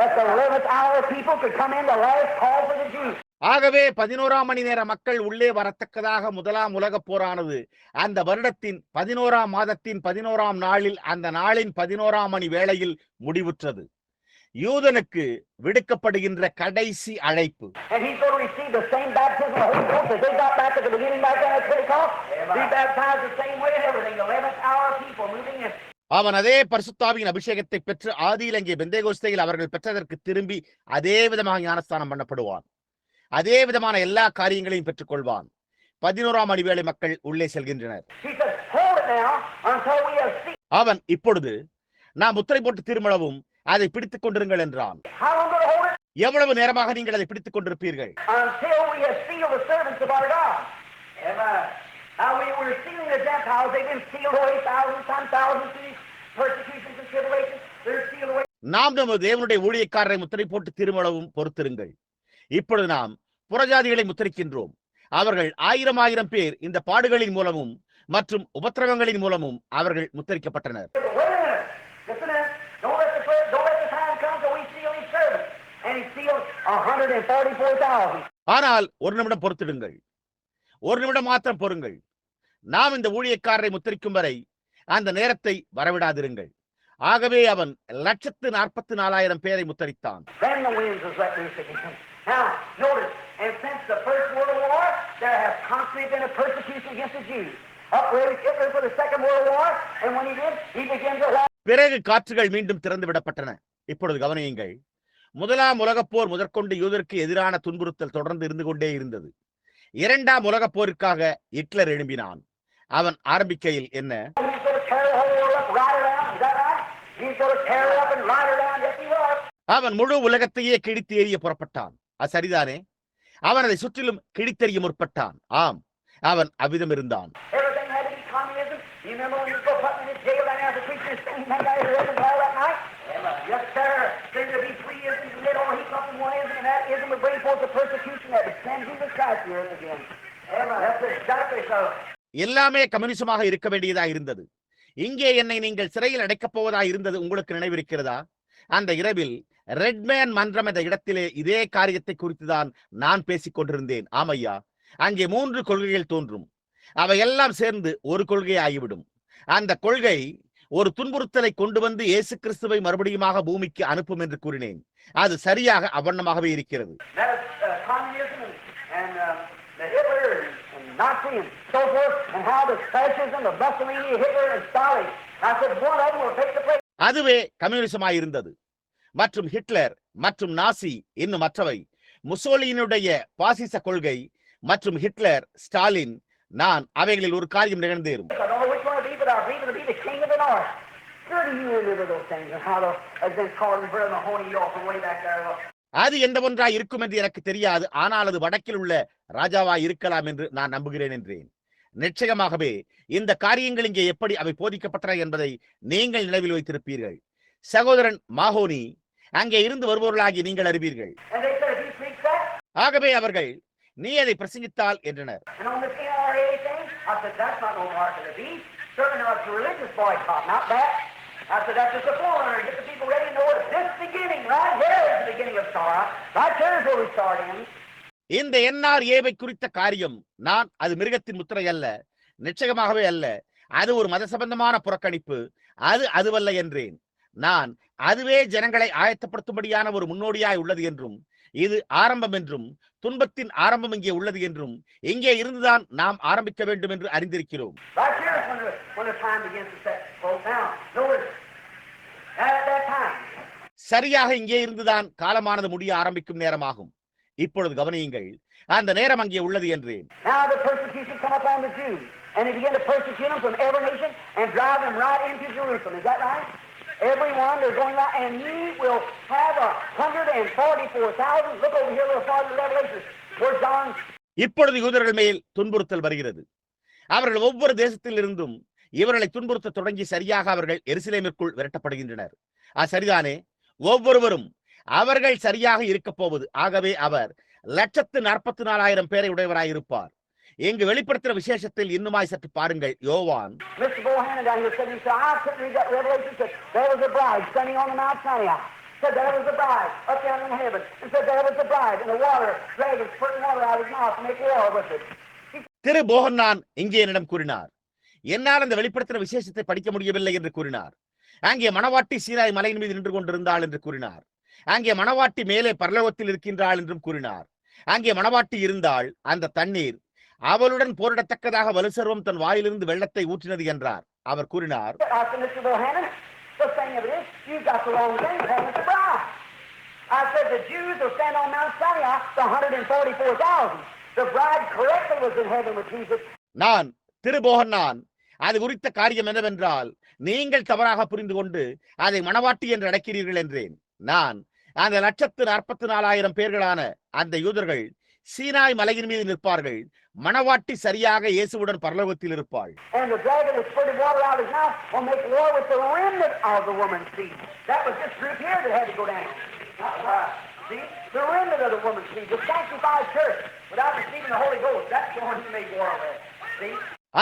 At the 11th hour people could come in, the last call for the Jews. ஆகவே 11ஆம் மணி நேர மக்கள் உள்ளே வரத்தக்கதாக முதலாம் உலகப் போரானது அந்த வருடத்தின் 11ஆம் மாதத்தின் 11ஆம் நாளில், அந்த நாளின் 11ஆம் மணி வேளையில் முடிவுற்றது. யூதனுக்கு விடுக்கப்படுகின்ற கடைசி அழைப்பு. அவன் அதே பரிசுத்தாவியின் அபிஷேகத்தை பெற்று ஆதியில் அங்கே பெந்தேகோஸ்தையில் அவர்கள் பெற்றதற்கு திரும்பி அதே விதமாக ஞானஸ்தானம் பண்ணப்படுவான். அதே விதமான எல்லா காரியங்களையும் பெற்றுக் கொள்வான். 11ஆம் மணி வேளை மக்கள் உள்ளே செல்கின்றனர். அவன், இப்பொழுது நாம் முத்திரை போட்டு திருமணவும் அதை பிடித்துக் கொண்டிருங்கள் என்றான். எவ்வளவு நேரமாக நீங்கள் அதை பிடித்துக் கொண்டிருப்பீர்கள்? நாம் நமது தேவனுடைய ஊழியக்காரரை முத்திரை போட்டு திருமணவும் பொறுத்திருங்கள். இப்பொழுது நாம் புறஜாதிகளை முத்திரிக்கின்றோம். அவர்கள் 1000 பேர் இந்த பாடுகளின் மூலமும் மற்றும் உபத்திரவங்களின் மூலமும் அவர்கள் முத்தரிக்கப்பட்டனர். Wait a minute. Just a minute. Don't let the time come till we seal his servant. And he sealed 144,000. ஆனால் ஒரு நிமிடம் பொறுத்திடுங்கள், ஒரு நிமிடம் மாத்திரம் பொறுங்கள். நாம் இந்த ஊழியக்காரரை முத்தரிக்கும் வரை அந்த நேரத்தை வரவிடாதிருங்கள். ஆகவே அவன் 144,000 பேரை முத்தரித்தான். Then the winds was let loose again. Now, notice, and since the First World War, there has constantly been a persecution against the Jews. Upraised Hitler for the Second World War, and when he did, he began to walk. பிறகு காற்றுகள் மீண்டும் திறந்து விடப்பட்டன. இப்பொழுது கவனியுங்கள். முதலாம் உலகப் போர் முதற்கொண்டு யூதருக்கு எதிரான துன்புறுத்தல் தொடர்ந்து இருந்து கொண்டே இருந்தது. இரண்டாம் உலகப் போருக்காக ஹிட்லர் எழும்பினான். அவன் ஆரம்பிக்கையில் என்ன? அவன் முழு உலகத்தையே கிழித்து எறிய புறப்பட்டான். அது சரிதானே? அவன் அதை சுற்றிலும் கிழித்தெறிய முற்பட்டான். ஆம், அவன் அவ்விதம் இருந்தான். எல்லாமே கம்யூனிசமாக இருக்க வேண்டியதா இருந்தது. இங்கே என்னை நீங்கள் சிறையில் அடைக்கப் போவதா இருந்தது உங்களுக்கு நினைவிருக்கிறதா? அந்த இரவில் ரெட்மேன் மன்றம் என்ற இடத்திலே இதே காரியத்தை குறித்துதான் நான் பேசிக் கொண்டிருந்தேன். ஆமையா, அங்கே 3 கொள்கைகள் தோன்றும். அவையெல்லாம் சேர்ந்து ஒரு கொள்கை ஆகிவிடும். அந்த கொள்கை ஒரு துன்புறுத்தலை கொண்டு வந்து இயேசு கிறிஸ்துவை மறுபடியுமாக பூமிக்கு அனுப்பும் என்று கூறினேன். அது சரியாக அவ்வண்ணமாகவே இருக்கிறது. அதுவே கம்யூனிசமாயிருந்தது. மற்றும் ஹிட்லர் மற்றும் நாசி இன்னும் மற்றவை, முசோலினுடைய பாசிச கொள்கை மற்றும் ஹிட்லர், ஸ்டாலின், நான் அவைகளில் ஒரு காரியம் நிகழ்ந்தேறும். அது எந்த ஒன்றாய் இருக்கும் என்று எனக்கு தெரியாது. ஆனால் அது வடக்கில் உள்ள ராஜாவாய் இருக்கலாம் என்று நான் நம்புகிறேன் என்றேன். நிச்சயமாகவே இந்த காரியங்கள் இங்கே எப்படி அவை போதிக்கப்பட்டன என்பதை நீங்கள் நினைவில் வைத்திருப்பீர்கள். சகோதரன் மாஹோனி அங்கே இருந்து வருபவர்களாகி நீங்கள் அறிவீர்கள். ஆகவே அவர்கள் நீ அதை பிரசங்கித்தால் என்றனர். இந்த NRA குறித்த காரியம், நான் அது மிருகத்தின் முத்திரை அல்ல, நிச்சயமாகவே அல்ல. அது ஒரு மத சம்பந்தமான புறக்கணிப்பு. அது அதுவல்ல என்றேன். நான் அதுவே ஜனங்களை ஆயத்தப்படுத்தும்படியான ஒரு முன்னோடியாய் உள்ளது என்றும், இது ஆரம்பம் என்றும், துன்பத்தின் ஆரம்பம் இங்கே உள்ளது என்றும், இங்கே இருந்துதான் நாம் ஆரம்பிக்க வேண்டும் என்று அறிந்திருக்கிறோம். சரியாக இங்கே இருந்துதான் காலமானது முடிய ஆரம்பிக்கும் நேரமாகும். இப்பொழுது கவனியுங்கள், அந்த நேரம் அங்கே உள்ளது என்றேன். Everyone, they're going out, and you will have 144,000. Look over here a little farther in Revelation. Where John. இப்பொழுது யூதர்கள் மேல் துன்புறுத்தல் வருகிறது. அவர்கள் ஒவ்வொரு தேசத்தில் இருந்தும் இவர்களை துன்புறுத்த தொடங்கி சரியாக அவர்கள் எருசலேமிற்குள் விரட்டப்படுகின்றனர். சரிதானே? ஒவ்வொருவரும் அவர்கள் சரியாக இருக்க போவது. ஆகவே அவர் 144,000 பேரை உடையவராயிருப்பார். இங்கு வெளிப்படுத்துகிற விசேஷத்தில் இன்னுமாய் சற்று பாருங்கள். யோவான் திரு போகன்னான் இங்கே என்னிடம் கூறினார், என்னால் அந்த வெளிப்படுத்துகிற விசேஷத்தை படிக்க முடியவில்லை என்று கூறினார். அங்கே மணவாட்டி சீனாய் மலையின் மீது நின்று கொண்டிருந்தாள் என்று கூறினார். அங்கே மணவாட்டி மேலே பரலோகத்தில் இருக்கின்றாள் என்றும் கூறினார். அங்கே மணவாட்டி இருந்தால் அந்த தண்ணீர் அவளுடன் போரிடத்தக்கதாக வலுசர்வம் தன் வாயிலிருந்து வெள்ளத்தை ஊற்றினது என்றார். அவர் கூறினார், நான் திருபோகன்னான், அது குறித்த காரியம் என்னவென்றால் நீங்கள் தவறாக புரிந்து கொண்டு அதை மணவாட்டி என்று அழைக்கிறீர்கள் என்றேன். நான் அந்த 144,000 பேர்களான அந்த யூதர்கள் சீனாய் மலையின் மீது நிற்பார்கள். மணவாட்டி சரியாக இயேசுவுடன் பரலோகத்தில் இருப்பாள்.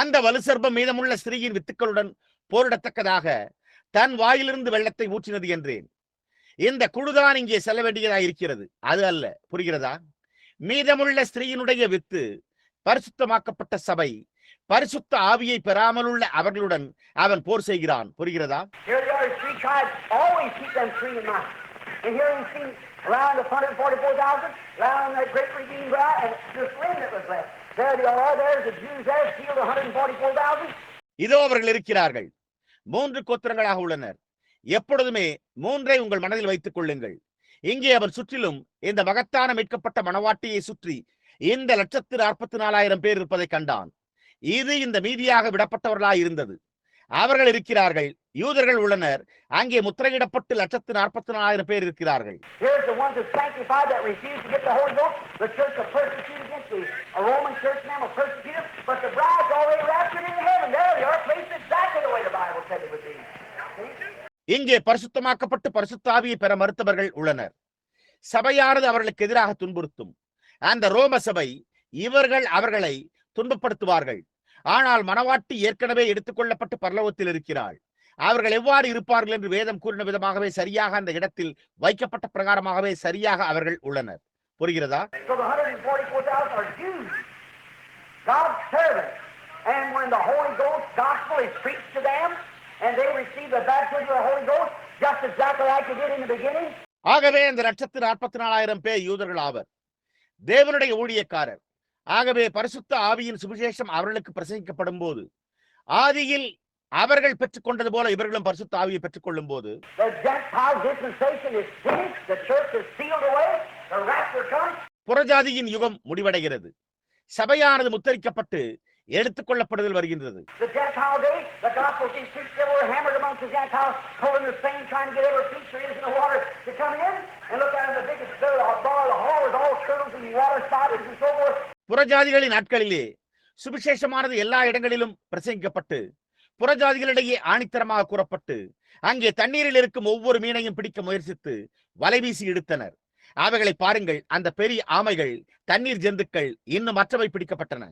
அந்த வலுசர்பம் மீதமுள்ள ஸ்திரீயின் வித்துக்களுடன் போரிடத்தக்கதாக தன் வாயிலிருந்து வெள்ளத்தை ஊற்றினது என்றேன். இந்த குழுதான் இங்கே செல்ல வேண்டியதா இருக்கிறது, அது அல்ல. புரிகிறதா? மீதமுள்ள ஸ்திரீயினுடைய வித்து பரிசுத்தமாக்கப்பட்ட சபை, பரிசுத்த ஆவியை பெறாமலுள்ள அவர்களுடன் அவன் போர் செய்கிறான். புரிகிறதா? இதோ அவர்கள் இருக்கிறார்கள், 3 கோத்திரங்களாக உள்ளனர். எப்பொழுதுமே 3ஐ உங்கள் மனதில் வைத்துக் கொள்ளுங்கள். இங்கே அவர் சுற்றிலும் இந்த மகத்தான மீட்கப்பட்ட மணவாட்டியை சுற்றி இந்த 1,44,000 பேர் இருப்பதை கண்டான். இது இந்த மீதியாக விடப்பட்டவர்களாய் இருந்தது. அவர்கள் இருக்கிறார்கள், யூதர்கள் உள்ளனர். அங்கே முத்திரையிடப்பட்டு 1,44,000 பேர் இருக்கிறார்கள். இங்கே பரிசுத்தமாக்கப்பட்டு பரிசுத்த ஆவியை பெற மறுத்தவர்கள் உள்ளனர். சபையானது அவர்களுக்கு எதிராக துன்புறுத்தும். அந்த ரோம சபை இவர்கள் அவர்களை துன்பப்படுத்துவார்கள். ஆனால் மணவாட்டி ஏற்கனவே எடுத்துக்கொள்ளப்பட்டு பரலோகத்தில் இருக்கிறாள். அவர்கள் எவ்வாறு இருப்பார்கள் என்று வேதம் கூறின விதமாகவே சரியாக அந்த இடத்தில் வைக்கப்பட்ட பிரகாரமாகவே சரியாக அவர்கள் உள்ளனர். புரிகிறதா? ஆகவே இந்த 1,44,000 பேர் யூதர்கள் ஆவர், தேவனுடைய ஊழியக்காரர். ஆகவே பரிசுத்த ஆவியின் சுவிசேஷம் அவர்களுக்கு பிரசங்கிக்கப்படும் போது, ஆதியில் அவர்கள் பெற்றுக் கொண்டது போல இவர்களும் பரிசுத்த ஆவியை பெற்றுக் கொள்ளும் போது, புறஜாதியின் யுகம் முடிவடைகிறது. சபையானது முத்தரிக்கப்பட்டு எடுத்துக் கொள்ளப்படுதல் வருகின்றது. புறஜாதிகளின் நாட்களிலே சுவிசேஷமானது எல்லா இடங்களிலும் பிரசங்கிக்கப்பட்டு புறஜாதிகளிடையே ஆணித்தரமாக கூறப்பட்டு அங்கே தண்ணீரில் இருக்கும் ஒவ்வொரு மீனையும் பிடிக்க முயற்சித்து வலைவீசி எடுத்தனர். அவைகளை பாருங்கள், அந்த பெரிய ஆமைகள், தண்ணீர் ஜந்துக்கள், இன்னும் மற்றவை பிடிக்கப்பட்டன.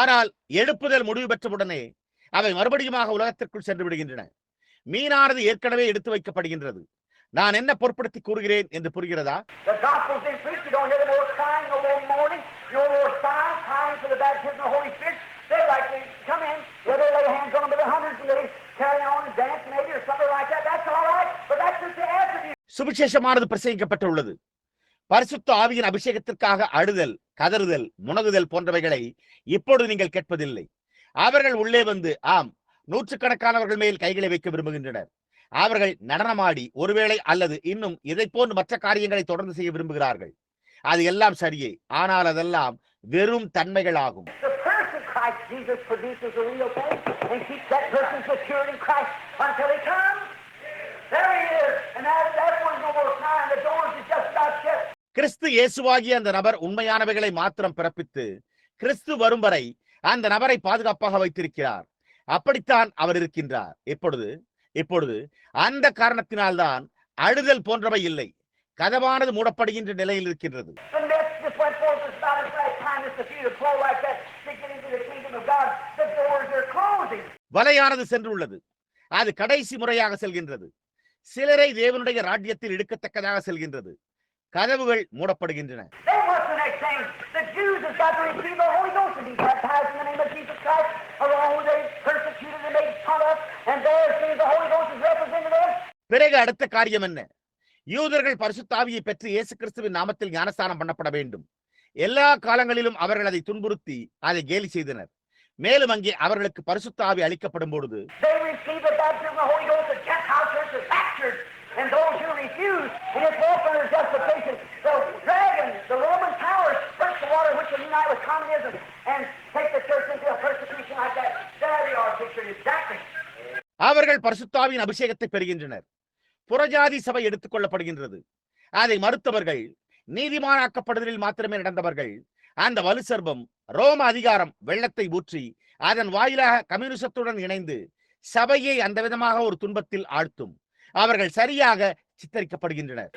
ஆனால் எழுப்புதல் முடிவு பெற்றவுடனே அவை மறுபடியுமாக உலகத்திற்குள் சென்று விடுகின்றன. மீனானது ஏற்கனவே எடுத்து வைக்கப்படுகின்றது. நான் என்ன பொருட்படுத்தி கூறுகிறேன் என்று புரிகிறதா? சுவிசேஷமானது பிரசங்கிக்கப்பட்டுள்ளது. பரிசுத்த ஆவியின் அபிஷேகத்திற்காக அழுதல், கதறுதல், முனகுதல் போன்றவைகளை இப்பொழுது நீங்கள் கேட்பதில்லை. அவர்கள் உள்ளே வந்து நூற்றுக்கணக்கானவர்கள் மேல் கைகளை வைக்க விரும்புகின்றனர். அவர்கள் நடனமாடி ஒருவேளை அல்லது இன்னும் இதை போன்ற மற்ற காரியங்களை தொடர்ந்து செய்ய விரும்புகிறார்கள். அது எல்லாம் சரியே, ஆனால் அதெல்லாம் வெறும் தன்மைகள் ஆகும். கிறிஸ்து இயேசுவாகிய அந்த நபர் உண்மையானவைகளை மாத்திரம் பிறப்பித்து கிறிஸ்து வரும் வரை அந்த நபரை பாதுகாப்பாக வைத்திருக்கிறார். அப்படித்தான் அவர் இருக்கின்றார். இப்பொழுது அந்த காரணத்தினால்தான் அழுதல் போன்றவை இல்லை. கதவானது மூடப்படுகின்ற நிலையில் இருக்கின்றது. வலையானது சென்றுள்ளது. அது கடைசி முறையாக செல்கின்றது. சிலரை தேவனுடைய ராஜ்யத்தில் இழுக்கத்தக்கதாக செல்கின்றது. கதவுகள் மூடப்படுகின்றன. பிறகு அடுத்த காரியம் என்ன? யூதர்கள் பரிசுத்த ஆவியை பெற்று இயேசு கிறிஸ்துவின் நாமத்தில் ஞானஸ்தானம் பண்ணப்பட வேண்டும். எல்லா காலங்களிலும் அவர்கள் அதை துன்புறுத்தி அதை கேலி செய்தனர். மேலும் அங்கே அவர்களுக்கு பரிசுத்த ஆவி அளிக்கப்படும் பொழுது அவர்கள் பரிசுத்த ஆவியின் அபிஷேகத்தை பெறுகின்றனர். புறஜாதி சபை எடுத்துக் கொள்ளப்படுகின்றது. அதை மறுத்தவர்கள், நீதிமானாக்கப்படுதலில் மாத்திரமே நடந்தவர்கள், அந்த வலுசர்பம் ரோம அதிகாரம் வெள்ளத்தை ஊற்றி அதன் வாயிலாக கம்யூனிசத்துடன் இணைந்து சபையை அந்த விதமாக ஒரு துன்பத்தில் ஆழ்த்தும். அவர்கள் சரியாக சித்தரிக்கப்படுகின்றனர்.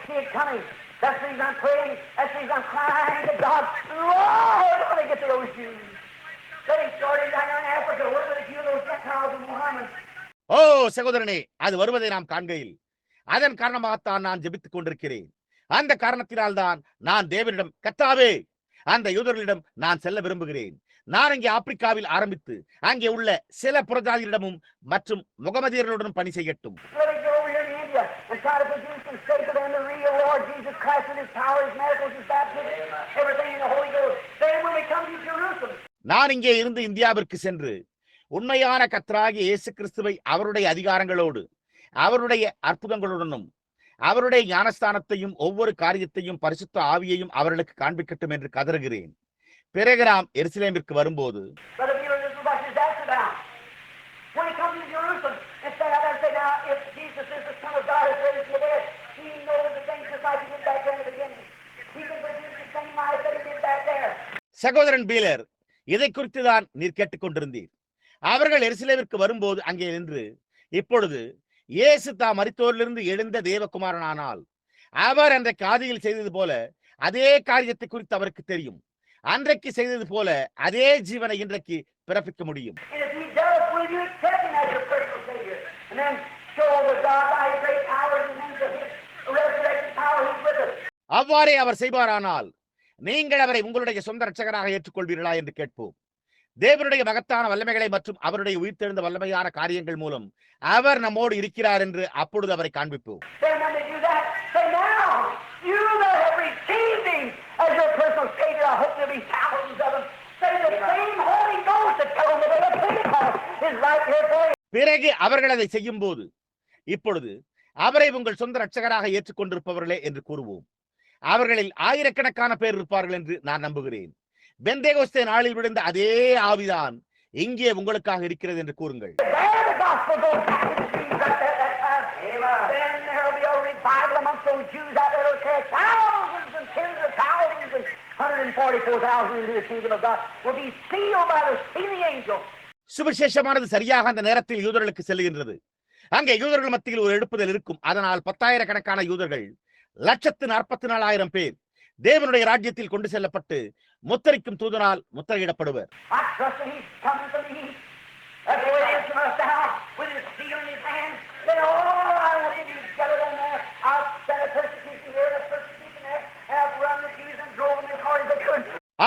see it coming. That's the reason I'm praying. That's the reason I'm crying to God. Lord, when I get to those Jews. Getting started down in Africa, work with a few of those Gentiles and Muhammad. ஓ சகோதரனே, அது வருவதை நாம் காண்கையில் அதன் காரணமாகத்தான் நான் ஜெபித்துக் கொண்டிருக்கிறேன். அந்த காரணத்தினால்தான் நான் தேவனிடம், கர்த்தாவே, அந்த யூதர்களிடம் நான் செல்ல விரும்புகிறேன். நான் இங்கே ஆப்பிரிக்காவில் ஆரம்பித்து அங்கே உள்ள சில புறஜாதிகளிடமும் மற்றும் முகமதியர்களுடனும் பணி செய்யட்டும். நான் இங்கே இருந்து இந்தியாவிற்கு சென்று உண்மையான கர்த்தராகிய இயேசு கிறிஸ்துவை அவருடைய அதிகாரங்களோடு, அவருடைய அற்புதங்களுடனும், அவருடைய ஞானஸ்தானத்தையும் ஒவ்வொரு காரியத்தையும் பரிசுத்த ஆவியையும் அவர்களுக்கு காண்பிக்கட்டும் என்று கதறுகிறேன். பிறகு நாம் எருசலேமிற்கு வரும்போது சகோதரன் பீலர், இதை குறித்துதான் நீர் கேட்டுக்கொண்டிருந்தீர். அவர்கள் எருசலேமிற்கு வரும்போது அங்கே நின்று, இப்பொழுது இயேசு தாம் மரித்தோரிலிருந்து எழுந்த தேவகுமாரனானால் அவர் அந்த காதியில் செய்தது போல அதே காரியத்தை குறித்து அவருக்கு தெரியும். அன்றைக்கு செய்தது போல அதே ஜீவனை இன்றைக்கு பிறப்பிக்க முடியும். அவ்வாறே அவர் செய்வாரானால் நீங்கள் அவரை உங்களுடைய சொந்த இரட்சகராக ஏற்றுக்கொள்வீர்களா என்று கேட்போம். தேவனுடைய மகத்தான வல்லமைகளை மற்றும் அவருடைய உயிர்த்தெழுந்த வல்லமையான காரியங்கள் மூலம் அவர் நம்மோடு இருக்கிறார் என்று அப்பொழுது அவரை காண்பிப்போம். பிறகு அவர்கள் அதை செய்யும் போது, இப்பொழுது அவரை உங்கள் சொந்த இரட்சகராக ஏற்றுக்கொண்டிருப்பவர்களே என்று கூறுவோம். அவர்களில் ஆயிரக்கணக்கான பேர் இருப்பார்கள் என்று நான் நம்புகிறேன். பெந்தேகோஸ்தே நாளில் விழுந்த அதே ஆவிதான் இங்கே உங்களுக்காக இருக்கிறது என்று கூறுங்கள். சுவிசேஷமானது சரியாக அந்த நேரத்தில் யூதர்களுக்கு செல்கின்றது. அங்கே யூதர்கள் மத்தியில் ஒரு எழுப்புதல் இருக்கும். அதனால் 10,000 யூதர்கள், 144,000 பேர் தேவனுடைய ராஜ்யத்தில் கொண்டு செல்லப்பட்டு முத்திரைக்கும் தூதனால் முத்திரையிடப்படுவர்.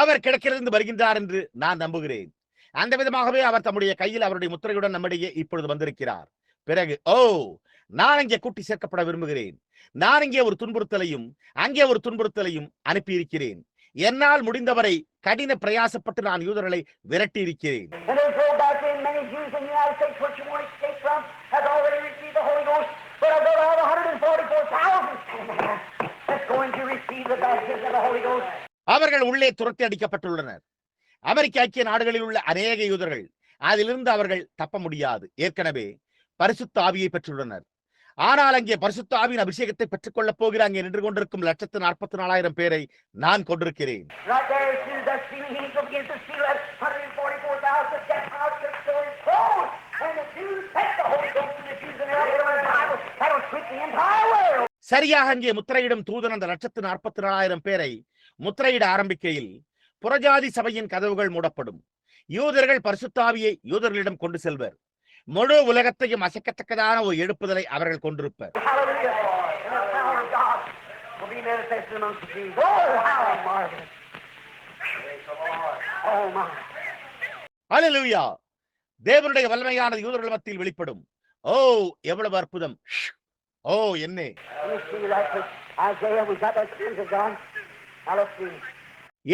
அவர் கிடக்கிலிருந்து வருகின்றார் என்று நான் நம்புகிறேன். அந்த விதமாகவே அவர் தம்முடைய கையில் அவருடைய முத்திரையுடன் நம்மிடையே இப்பொழுது வந்திருக்கிறார். பிறகு நான் அங்கே கூட்டி சேர்க்கப்பட விரும்புகிறேன். நான் இங்கே ஒரு துன்புறுத்தலையும் அங்கே ஒரு துன்புறுத்தலையும் அனுப்பியிருக்கிறேன். என்னால் முடிந்தவரை கடின பிரயாசப்பட்டு நான் யூதர்களை விரட்டி இருக்கிறேன். அவர்கள் உள்ளே துரத்தி அடிக்கப்பட்டுள்ளனர். அமெரிக்க ஐக்கிய நாடுகளில் உள்ள அநேக யூதர்கள் அதிலிருந்து அவர்கள் தப்ப முடியாது. ஏற்கனவே பரிசுத்த ஆவியை பெற்றுள்ளனர். ஆனால் அங்கே பரிசுத்த ஆவியின் அபிஷேகத்தை பெற்றுக் கொள்ளப் போகிற அங்கே நின்று கொண்டிருக்கும் 144,000 பேரை நான் கொண்டிருக்கிறேன். சரியாக அங்கே முத்திரையிடும் தூதன் அந்த 144,000 பேரை முத்திரையிட ஆரம்பிக்கையில் புறஜாதி சபையின் கதவுகள் மூடப்படும். யூதர்கள் பரிசுத்த ஆவியை யூதர்களிடம் கொண்டு செல்வர். முழு உலகத்தையும் அசைக்கத்தக்கதான ஒரு எழுப்புதலை அவர்கள் கொண்டிருப்பர். அல்லேலூயா! தேவனுடைய வல்லமையானது யூதர்கள் மத்தியில் வெளிப்படும். எவ்வளவு அற்புதம்! என்ன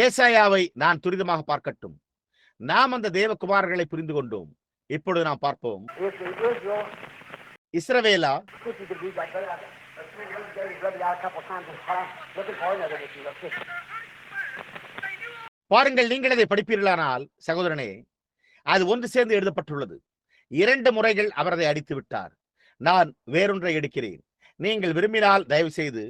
ஏசாயாவை நான் துரிதமாக பார்க்கட்டும். நாம் அந்த தேவகுமாரர்களை புரிந்து கொண்டோம். இப்பொழுது நாம் பார்ப்போம். இஸ்ரவேலா, பாருங்கள், நீங்கள் அதை படிப்பீர்களானால் சகோதரனே, அது ஒன்று சேர்ந்து எழுதப்பட்டுள்ளது. 2 முறைகள் அவர் அதை அடித்து விட்டார். நான் வேறொன்றை எடுக்கிறேன். நீங்கள் விரும்பினால் தயவு செய்து